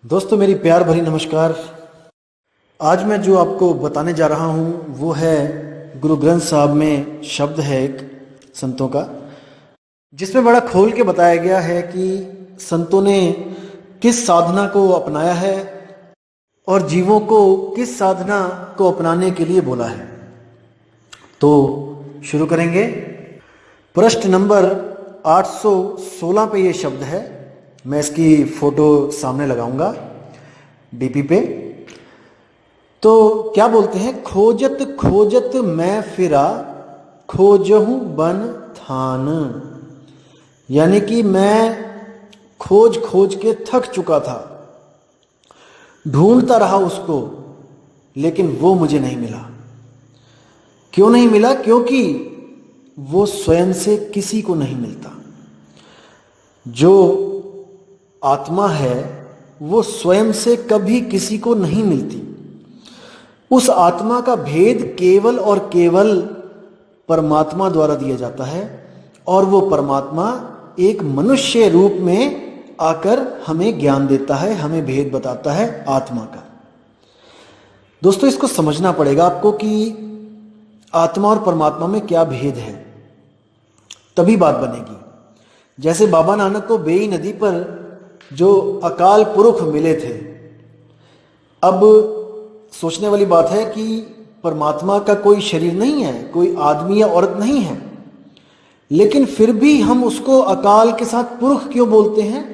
दोस्तों मेरी प्यार भरी नमस्कार। आज मैं जो आपको बताने जा रहा हूँ वो है गुरु ग्रंथ साहब में शब्द है एक संतों का, जिसमें बड़ा खोल के बताया गया है कि संतों ने किस साधना को अपनाया है और जीवों को किस साधना को अपनाने के लिए बोला है। तो शुरू करेंगे। पृष्ठ नंबर 816 पे ये शब्द है। मैं इसकी फोटो सामने लगाऊंगा डीपी पे। तो क्या बोलते हैं, खोजत खोजत मैं फिरा खोजहूं बन थान। यानी कि मैं खोज खोज के थक चुका था, ढूंढता रहा उसको, लेकिन वो मुझे नहीं मिला। क्यों नहीं मिला? क्योंकि वो स्वयं से किसी को नहीं मिलता। जो आत्मा है वो स्वयं से कभी किसी को नहीं मिलती। उस आत्मा का भेद केवल और केवल परमात्मा द्वारा दिया जाता है, और वो परमात्मा एक मनुष्य रूप में आकर हमें ज्ञान देता है, हमें भेद बताता है आत्मा का। दोस्तों इसको समझना पड़ेगा आपको कि आत्मा और परमात्मा में क्या भेद है, तभी बात बनेगी। जैसे बाबा नानक को बेई नदी पर जो अकाल पुरुष मिले थे, अब सोचने वाली बात है कि परमात्मा का कोई शरीर नहीं है, कोई आदमी या औरत नहीं है, लेकिन फिर भी हम उसको अकाल के साथ पुरुष क्यों बोलते हैं?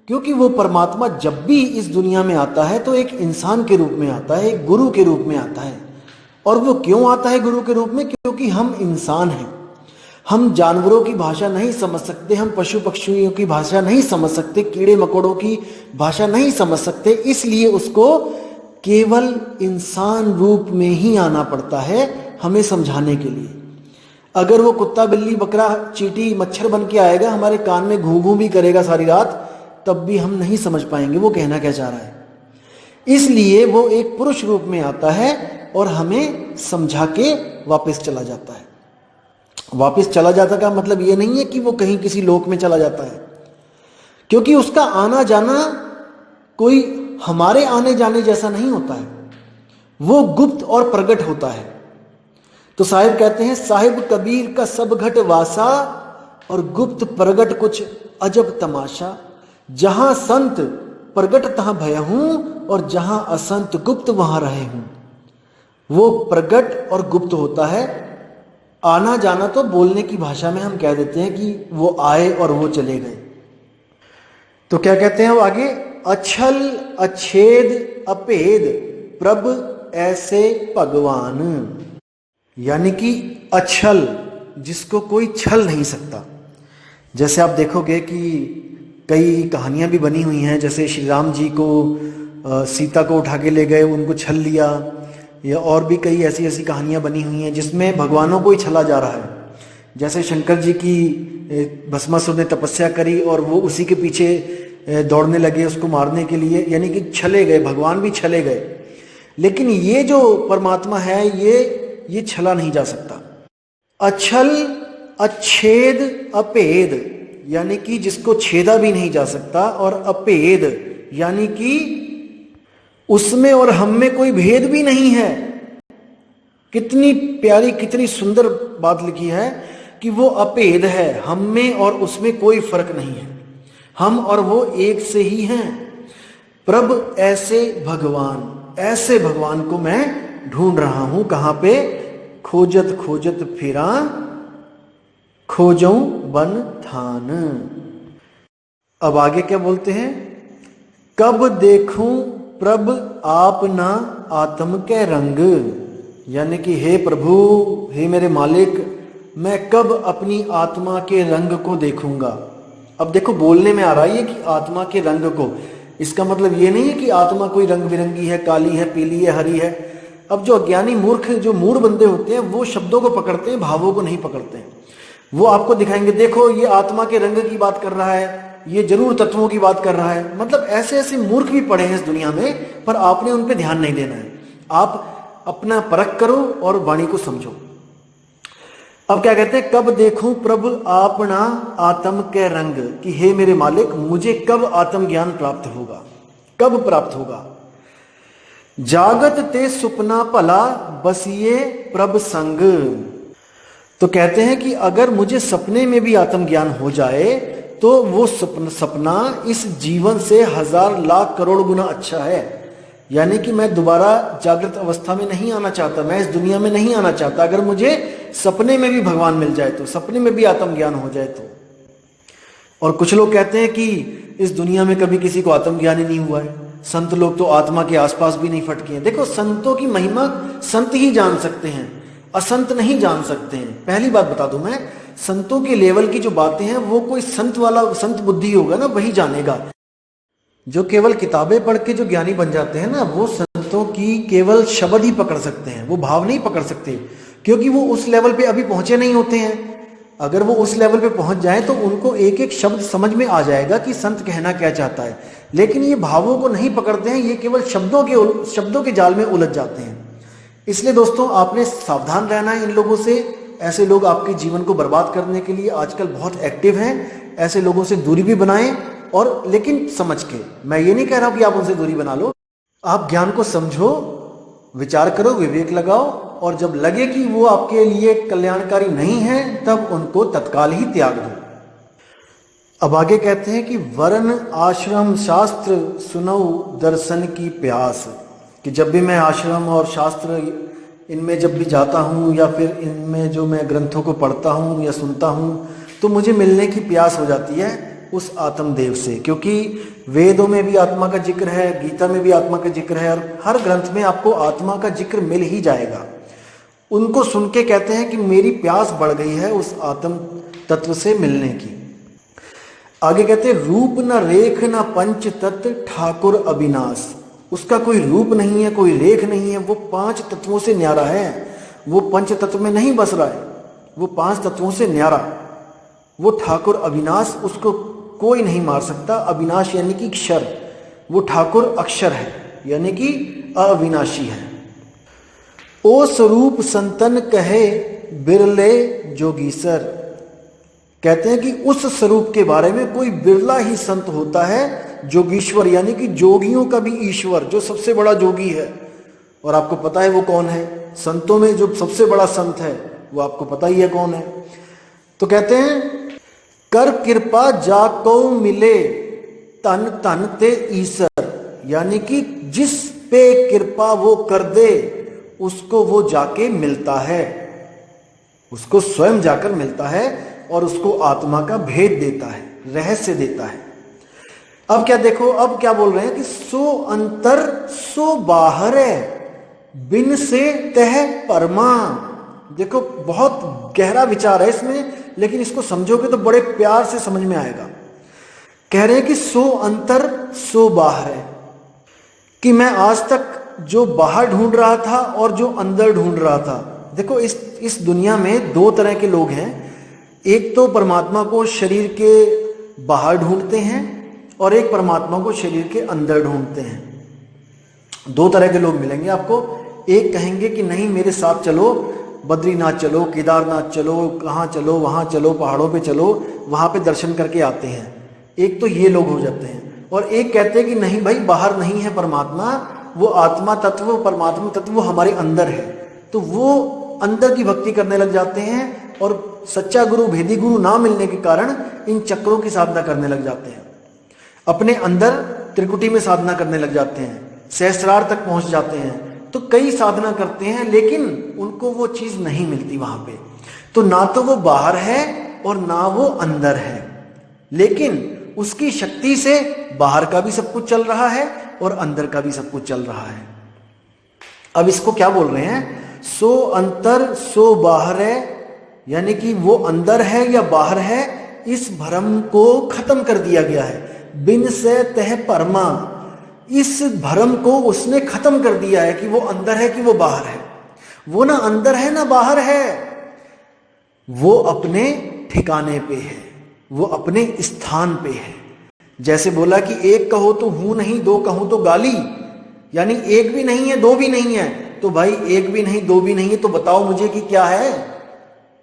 क्योंकि वो परमात्मा जब भी इस दुनिया में आता है तो एक इंसान के रूप में आता है, एक गुरु के रूप में आता है। और वो क्यों आता है गुरु के रूप में? क्योंकि हम इंसान हैं, हम जानवरों की भाषा नहीं समझ सकते, हम पशु पक्षियों की भाषा नहीं समझ सकते, कीड़े मकोड़ों की भाषा नहीं समझ सकते, इसलिए उसको केवल इंसान रूप में ही आना पड़ता है हमें समझाने के लिए। अगर वो कुत्ता बिल्ली बकरा चींटी मच्छर बन के आएगा, हमारे कान में घूं घूं भी करेगा सारी रात, तब भी हम नहीं समझ पाएंगे वो कहना क्या चाह रहा है। इसलिए वो एक पुरुष रूप में आता है और हमें समझा के वापस चला जाता है। वापस चला जाता का मतलब ये नहीं है कि वो कहीं किसी लोक में चला जाता है, क्योंकि उसका आना जाना कोई हमारे आने जाने जैसा नहीं होता है, वो गुप्त और प्रगट होता है। तो साहिब कहते हैं, साहिब कबीर का सब घट वासा और गुप्त प्रगट कुछ अजब तमाशा। जहां संत प्रगट तहां भय हूं और जहां असंत गुप्त वहां रहे हूं। वो प्रगट और गुप्त होता है। आना जाना तो बोलने की भाषा में हम कह देते हैं कि वो आए और वो चले गए। तो क्या कहते हैं वो आगे, अछल अछेद अपेद प्रभ ऐसे भगवान। यानी कि अछल, जिसको कोई छल नहीं सकता। जैसे आप देखोगे कि कई कहानियां भी बनी हुई हैं, जैसे श्री राम जी को सीता को उठा के ले गए, उनको छल लिया, या और भी कई ऐसी ऐसी कहानियां बनी हुई हैं जिसमें भगवानों को ही छला जा रहा है। जैसे शंकर जी की भस्मासुर ने तपस्या करी और वो उसी के पीछे दौड़ने लगे उसको मारने के लिए, यानी कि छले गए, भगवान भी छले गए। लेकिन ये जो परमात्मा है ये छला नहीं जा सकता। अछल अच्छेद अपेद, यानी कि जिसको छेदा भी नहीं जा सकता, और अपेद यानी कि उसमें और हम में कोई भेद भी नहीं है। कितनी प्यारी कितनी सुंदर बात लिखी है कि वो अपेद है, हम में और उसमें कोई फर्क नहीं है, हम और वो एक से ही हैं। प्रभ ऐसे भगवान, ऐसे भगवान को मैं ढूंढ रहा हूं। कहां पे? खोजत खोजत फिरा खोजऊं बन थान। अब आगे क्या बोलते हैं, कब देखूं प्रभ आप ना आत्म के रंग। यानी कि हे प्रभु, हे मेरे मालिक, मैं कब अपनी आत्मा के रंग को देखूंगा। अब देखो बोलने में आ रहा है कि आत्मा के रंग को, इसका मतलब ये नहीं है कि आत्मा कोई रंग बिरंगी है, काली है, पीली है, हरी है। अब जो अज्ञानी मूर्ख जो मूढ़ बंदे होते हैं वो शब्दों को पकड़ते हैं, भावों को नहीं पकड़ते हैं। वो आपको दिखाएंगे, देखो ये आत्मा के रंग की बात कर रहा है, ये जरूर तत्वों की बात कर रहा है। मतलब ऐसे ऐसे मूर्ख भी पड़े हैं इस दुनिया में, पर आपने उन पे ध्यान नहीं देना है। आप अपना परख करो और वाणी को समझो। अब क्या कहते हैं, कब देखूं प्रभु आपना आत्म के रंग, कि हे मेरे मालिक मुझे कब आत्म ज्ञान प्राप्त होगा, कब प्राप्त होगा? जागत ते सुपना भला बसिए प्रभ संग। तो कहते हैं कि अगर मुझे सपने में भी आत्मज्ञान हो जाए तो वो सपना इस जीवन से 1000 लाख करोड़ गुना अच्छा है। यानी कि मैं दोबारा जागृत अवस्था में नहीं आना चाहता, मैं इस दुनिया में नहीं आना चाहता। अगर मुझे सपने में भी भगवान मिल जाए तो, सपने में भी आत्मज्ञान हो जाए तो। और कुछ लोग कहते हैं कि इस दुनिया में कभी किसी को आत्मज्ञान ही नहीं हुआ है, संत लोग तो आत्मा के आसपास भी नहीं फटके हैं। देखो, संतों की महिमा संत ही जान सकते हैं, असंत नहीं जान सकते हैं। पहली बात बता दूं मैं, संतों के लेवल की जो बातें हैं वो कोई संत वाला, संत बुद्धि होगा ना, वही जानेगा। जो केवल किताबें पढ़ के जो ज्ञानी बन जाते हैं ना, वो संतों की केवल शब्द ही पकड़ सकते हैं, वो भाव नहीं पकड़ सकते, क्योंकि वो उस लेवल पे अभी पहुंचे नहीं होते हैं। अगर वो उस लेवल पे पहुंच जाए तो उनको एक एक शब्द समझ में आ जाएगा कि संत कहना क्या चाहता है। लेकिन ये भावों को नहीं पकड़ते हैं, ये केवल शब्दों के जाल में उलझ जाते हैं। इसलिए दोस्तों, आपने सावधान रहना है इन लोगों से। ऐसे लोग आपके जीवन को बर्बाद करने के लिए आजकल बहुत एक्टिव हैं। ऐसे लोगों से दूरी भी बनाएं, और लेकिन समझ के। मैं ये नहीं कह रहा हूं कि आप उनसे दूरी बना लो, आप ज्ञान को समझो, विचार करो, विवेक लगाओ, और जब लगे कि वो आपके लिए कल्याणकारी नहीं है तब उनको तत्काल ही त्याग दो। अब आगे कहते हैं कि वर्ण आश्रम शास्त्र सुनौ दर्शन की प्यास, कि जब भी मैं आश्रम और शास्त्र इनमें जब भी जाता हूँ, या फिर इनमें जो मैं ग्रंथों को पढ़ता हूँ या सुनता हूँ, तो मुझे मिलने की प्यास हो जाती है उस आत्मदेव से। क्योंकि वेदों में भी आत्मा का जिक्र है, गीता में भी आत्मा का जिक्र है, और हर ग्रंथ में आपको आत्मा का जिक्र मिल ही जाएगा। उनको सुन के कहते हैं कि मेरी प्यास बढ़ गई है उस आत्म तत्व से मिलने की। आगे कहते हैं, रूप न रेख न पंच तत्व ठाकुर अविनाश। उसका कोई रूप नहीं है, कोई रेख नहीं है, वो 5 तत्वों से न्यारा है। वो पंच तत्व में नहीं बस रहा है, वो 5 तत्वों से न्यारा, वो ठाकुर अविनाश, उसको कोई नहीं मार सकता। अविनाश यानी कि क्षर, वो ठाकुर अक्षर है, यानी कि अविनाशी है। ओ स्वरूप संतन कहे बिरले जोगीसर। कहते हैं कि उस स्वरूप के बारे में कोई बिरला ही संत होता है, जोगीश्वर यानी कि जोगियों का भी ईश्वर, जो सबसे बड़ा जोगी है। और आपको पता है वो कौन है? संतों में जो सबसे बड़ा संत है वो आपको पता ही है कौन है। तो कहते हैं, कर कृपा जाको मिले तन तन ते ईसर। यानी कि जिस पे कृपा वो कर दे उसको वो जाके मिलता है, उसको स्वयं जाकर मिलता है और उसको आत्मा का भेद देता है, रहस्य देता है। अब क्या देखो, अब क्या बोल रहे हैं कि सो अंतर सो बाहर है, बिन से तह परमा। देखो, बहुत गहरा विचार है इसमें, लेकिन इसको समझोगे तो बड़े प्यार से समझ में आएगा। कह रहे हैं कि सो अंतर सो बाहर है, कि मैं आज तक जो बाहर ढूंढ रहा था और जो अंदर ढूंढ रहा था। देखो, इस दुनिया में 2 तरह के लोग हैं। एक तो परमात्मा को शरीर के बाहर ढूंढते हैं, और एक परमात्मा को शरीर के अंदर ढूंढते हैं। 2 तरह के लोग मिलेंगे आपको। एक कहेंगे कि नहीं, मेरे साथ चलो, बद्रीनाथ चलो, केदारनाथ चलो, कहाँ चलो, वहाँ चलो, पहाड़ों पे चलो, वहाँ पे दर्शन करके आते हैं। एक तो ये लोग हो जाते हैं। और एक कहते हैं कि नहीं भाई, बाहर नहीं है परमात्मा, वो आत्मा तत्व, परमात्मा तत्व वो हमारे अंदर है। तो वो अंदर की भक्ति करने लग जाते हैं, और सच्चा गुरु, भेदी गुरु ना मिलने के कारण इन चक्रों की साधना करने लग जाते हैं। अपने अंदर त्रिकुटी में साधना करने लग जाते हैं, सहस्रार तक पहुंच जाते हैं। तो कई साधना करते हैं, लेकिन उनको वो चीज नहीं मिलती वहां पे। तो ना तो वो बाहर है और ना वो अंदर है, लेकिन उसकी शक्ति से बाहर का भी सब कुछ चल रहा है और अंदर का भी सब कुछ चल रहा है। अब इसको क्या बोल रहे हैं? सो अंतर सो बाहर है, यानी कि वो अंदर है या बाहर है, इस भ्रम को खत्म कर दिया गया है। बिन से तह परमा, इस भ्रम को उसने खत्म कर दिया है कि वो अंदर है कि वो बाहर है। वो ना अंदर है ना बाहर है, वो अपने ठिकाने पे है, वो अपने स्थान पे है। जैसे बोला कि एक कहो तो हूं नहीं, 2 कहूं तो गाली, यानी एक भी नहीं है 2 भी नहीं है। तो भाई, एक भी नहीं 2 भी नहीं है, तो बताओ मुझे कि क्या है?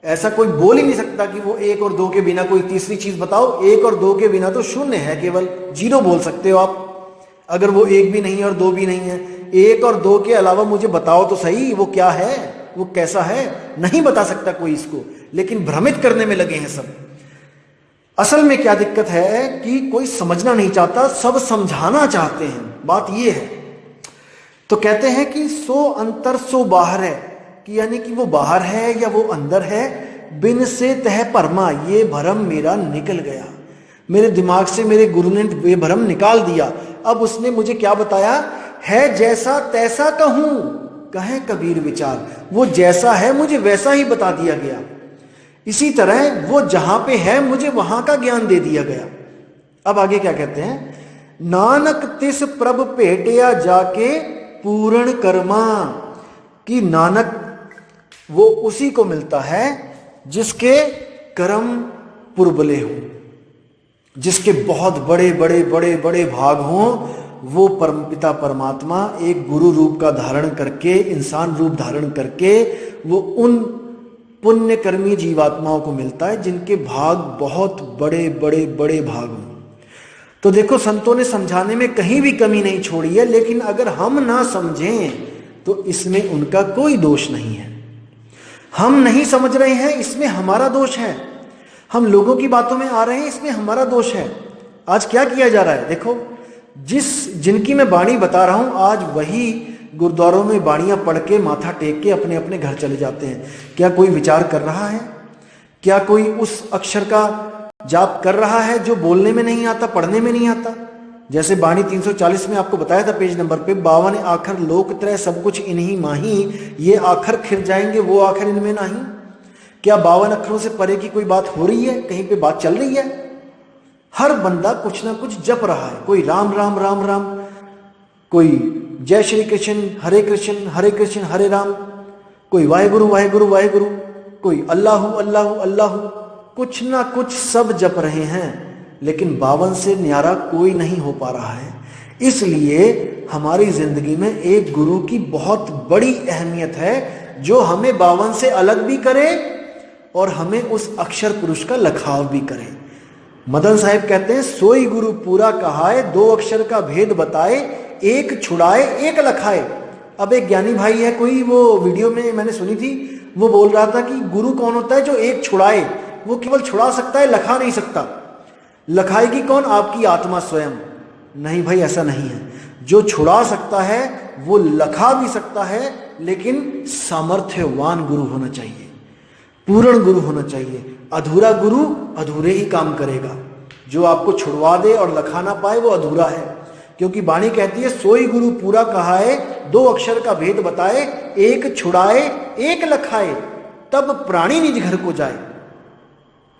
ऐसा कोई बोल ही नहीं सकता कि वो 1 और 2 के बिना कोई तीसरी चीज बताओ। 1 और 2 के बिना तो शून्य है, केवल 0 बोल सकते हो आप। अगर वो एक भी नहीं है और दो भी नहीं है, एक और दो के अलावा मुझे बताओ तो सही वो क्या है, वो कैसा है। नहीं बता सकता कोई इसको, लेकिन भ्रमित करने में लगे हैं सब। असल में क्या दिक्कत है कि कोई समझना नहीं चाहता, सब समझाना चाहते हैं, बात ये है। तो कहते हैं कि सो अंतर सो बाहर है, कि यानी कि वो बाहर है या वो अंदर है। बिन से तह परमा, ये भरम मेरा निकल गया, मेरे दिमाग से मेरे गुरु ने ये भरम निकाल दिया। अब उसने मुझे क्या बताया है, जैसा तैसा कहूं कहे कबीर विचार, वो जैसा है मुझे वैसा ही बता दिया गया। इसी तरह वो जहां पे है मुझे वहां का ज्ञान दे दिया गया। अब आगे क्या कहते हैं, नानक तिस प्रभ भेटिया जाके पूर्ण कर्मा, कि नानक वो उसी को मिलता है जिसके कर्म पुरबले हों, जिसके बहुत बड़े बड़े बड़े बड़े भाग हों। वो परमपिता परमात्मा एक गुरु रूप का धारण करके, इंसान रूप धारण करके, वो उन पुण्यकर्मी जीवात्माओं को मिलता है जिनके भाग बहुत बड़े बड़े बड़े भाग हों। तो देखो, संतों ने समझाने में कहीं भी कमी नहीं छोड़ी है, लेकिन अगर हम ना समझें तो इसमें उनका कोई दोष नहीं है। हम नहीं समझ रहे हैं, इसमें हमारा दोष है। हम लोगों की बातों में आ रहे हैं, इसमें हमारा दोष है। आज क्या किया जा रहा है, देखो, जिनकी मैं बाणी बता रहा हूं, आज वही गुरुद्वारों में बाणियां पढ़ के माथा टेक के अपने अपने घर चले जाते हैं। क्या कोई विचार कर रहा है? क्या कोई उस अक्षर का जाप कर रहा है जो बोलने में नहीं आता, पढ़ने में नहीं आता? जैसे बाणी 340 में आपको बताया था पेज नंबर पे, 52 आखर लोक त्रय सब कुछ इन्हीं माही, ये आखर खिर जाएंगे वो आखर इनमें नहीं। क्या 52 अक्षरों से परे की कोई बात हो रही है? कहीं पे बात चल रही है? हर बंदा कुछ ना कुछ जप रहा है। कोई राम राम राम राम, कोई जय श्री कृष्ण हरे कृष्ण हरे राम, कोई वाहेगुरु वाहेगुरु वाहेगुरु, कोई अल्लाहु अल्लाहु अल्लाहु, कुछ ना कुछ सब जप रहे हैं, लेकिन 52 से न्यारा कोई नहीं हो पा रहा है। इसलिए हमारी जिंदगी में एक गुरु की बहुत बड़ी अहमियत है, जो हमें 52 से अलग भी करे और हमें उस अक्षर पुरुष का लखाव भी करे। मदन साहिब कहते हैं, सोई गुरु पूरा कहाए, 2 अक्षर का भेद बताए, एक छुड़ाए एक लखाए। अब एक ज्ञानी भाई है कोई, वो वीडियो में मैंने सुनी थी, वो बोल रहा था कि गुरु कौन होता है जो एक छुड़ाए, वो केवल छुड़ा सकता है, लखा नहीं सकता। लखाएगी कौन? आपकी आत्मा स्वयं। नहीं भाई, ऐसा नहीं है। जो छुड़ा सकता है वो लखा भी सकता है, लेकिन सामर्थ्यवान गुरु होना चाहिए, पूर्ण गुरु होना चाहिए। अधूरा गुरु अधूरे ही काम करेगा। जो आपको छुड़वा दे और लखा ना पाए वो अधूरा है, क्योंकि वाणी कहती है, सोई गुरु पूरा कहाए, 2 अक्षर का भेद बताए, एक छुड़ाए एक लखाए, तब प्राणी निज घर को जाए।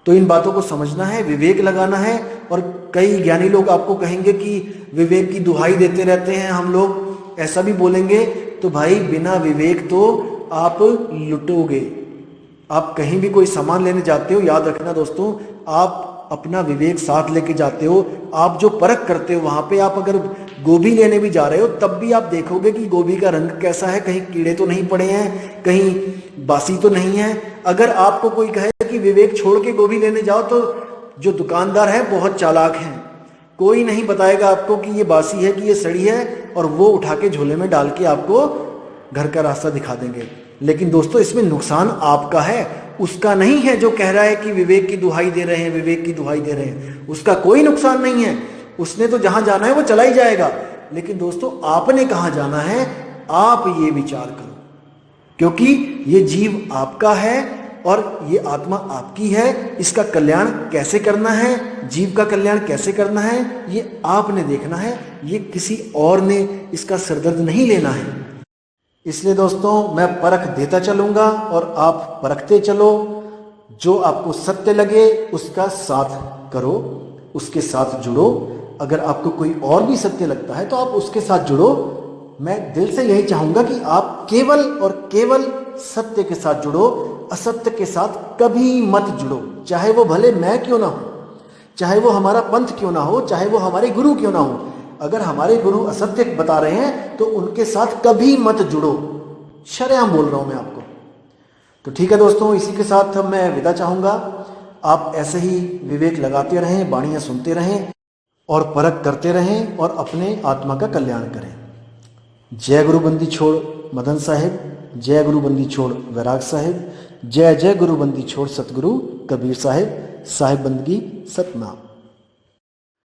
तो इन बातों को समझना है, विवेक लगाना है। और कई ज्ञानी लोग आपको कहेंगे कि विवेक की दुहाई देते रहते हैं हम लोग, ऐसा भी बोलेंगे। तो भाई, बिना विवेक तो आप लुटोगे। आप कहीं भी कोई सामान लेने जाते हो, याद रखना दोस्तों, आप अपना विवेक साथ लेके जाते हो। आप जो परख करते हो, वहां पे आप अगर गोभी लेने भी जा रहे हो, तब भी आप देखोगे कि गोभी का रंग कैसा है, कहीं कीड़े तो नहीं पड़े हैं, कहीं बासी तो नहीं है। अगर आपको कोई कहे कि विवेक छोड़ के गोभी लेने जाओ, तो जो दुकानदार है बहुत चालाक है, कोई नहीं बताएगा आपको कि ये बासी है कि ये सड़ी है, और वो उठा के झोले में डाल के आपको घर का रास्ता दिखा देंगे। लेकिन दोस्तों, इसमें नुकसान आपका है, उसका नहीं है। जो कह रहा है कि विवेक की दुहाई दे रहे हैं, विवेक की दुहाई दे रहे हैं, उसका कोई नुकसान नहीं है। उसने तो जहां जाना है वो चला ही जाएगा। लेकिन दोस्तों, आपने कहां जाना है, आप ये विचार करो, क्योंकि ये जीव आपका है और ये आत्मा आपकी है। इसका कल्याण कैसे करना है, जीव का कल्याण कैसे करना है, ये आपने देखना है। ये किसी और ने इसका सिरदर्द नहीं लेना है। इसलिए दोस्तों, मैं परख देता चलूंगा और आप परखते चलो। जो आपको सत्य लगे उसका साथ करो, उसके साथ जुड़ो। अगर आपको कोई और भी सत्य लगता है तो आप उसके साथ जुड़ो। मैं दिल से यही चाहूंगा कि आप केवल और केवल सत्य के साथ जुड़ो, असत्य के साथ कभी मत जुड़ो। चाहे वो भले मैं क्यों ना हो, चाहे वो हमारा पंथ क्यों ना हो, चाहे वो हमारे गुरु क्यों ना हो। अगर हमारे गुरु असत्य बता रहे हैं तो उनके साथ कभी मत जुड़ो। शरेआम बोल रहा हूं मैं आपको। तो ठीक है दोस्तों, इसी के साथ मैं विदा चाहूंगा। आप ऐसे ही विवेक लगाते रहें, बाणियां सुनते रहें। और परख करते रहें और अपने आत्मा का कल्याण करें। जय गुरु बंदी छोड़ मदन साहिब, जय गुरु बंदी छोड़ वैराग साहिब, जय जय गुरु बंदी छोड़ सतगुरु कबीर साहिब, साहिब बंदगी सतनाम।